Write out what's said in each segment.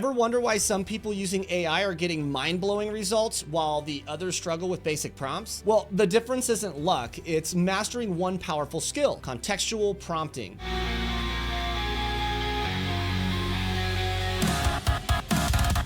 Ever wonder why some people using AI are getting mind-blowing results while the others struggle with basic prompts? Well, the difference isn't luck, it's mastering one powerful skill: contextual prompting.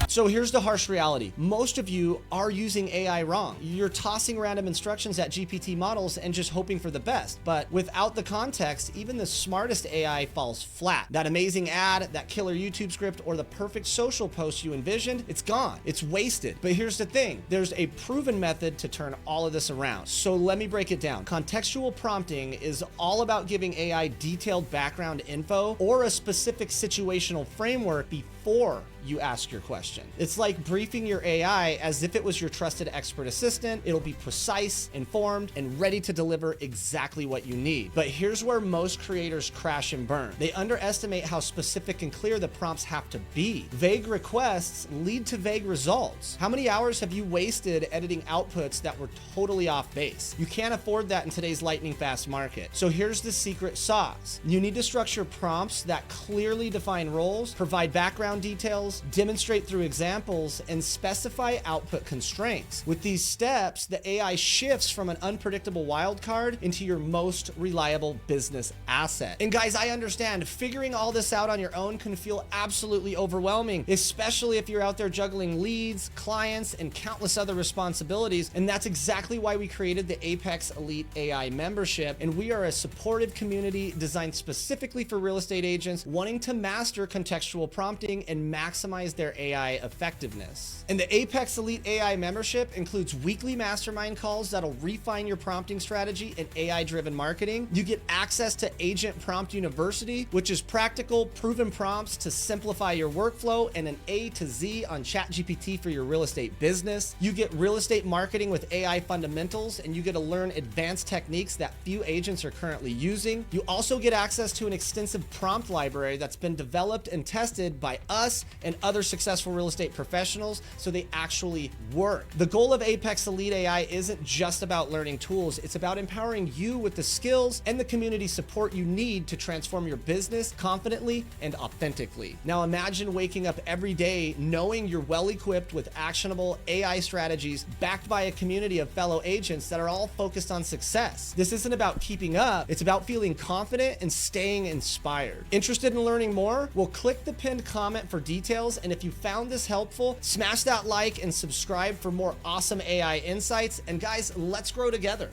So here's the harsh reality. Most of you are using AI wrong. You're tossing random instructions at GPT models and just hoping for the best. But without the context, even the smartest AI falls flat. That amazing ad, that killer YouTube script, or the perfect social post you envisioned, it's gone. It's wasted. But here's the thing. There's a proven method to turn all of this around. So let me break it down. Contextual prompting is all about giving AI detailed background info or a specific situational framework before you ask your question. It's like briefing your AI as if it was your trusted expert assistant. It'll be precise, informed, and ready to deliver exactly what you need. But here's where most creators crash and burn. They underestimate how specific and clear the prompts have to be. Vague requests lead to vague results. How many hours have you wasted editing outputs that were totally off base? You can't afford that in today's lightning fast market. So here's the secret sauce. You need to structure prompts that clearly define roles, provide background details, demonstrate through examples, and specify output constraints. With these steps, the AI shifts from an unpredictable wildcard into your most reliable business asset. And guys, I understand figuring all this out on your own can feel absolutely overwhelming, especially if you're out there juggling leads, clients, and countless other responsibilities. And that's exactly why we created the Apex Elite AI membership. And we are a supportive community designed specifically for real estate agents wanting to master contextual prompting and maximize their AI effectiveness. And the Apex Elite AI membership includes weekly mastermind calls that'll refine your prompting strategy and AI-driven marketing. You get access to Agent Prompt University, which is practical, proven prompts to simplify your workflow, and an A to Z on ChatGPT for your real estate business. You get real estate marketing with AI fundamentals, and you get to learn advanced techniques that few agents are currently using. You also get access to an extensive prompt library that's been developed and tested by us and other successful real estate professionals, so they actually work. The goal of Apex Elite AI isn't just about learning tools, it's about empowering you with the skills and the community support you need to transform your business confidently and authentically. Now imagine waking up every day knowing you're well equipped with actionable AI strategies backed by a community of fellow agents that are all focused on success. This isn't about keeping up, it's about feeling confident and staying inspired. Interested in learning more? Well, click the pinned comment for details, and if you found this helpful, smash that like and subscribe for more awesome AI insights. And guys, let's grow together.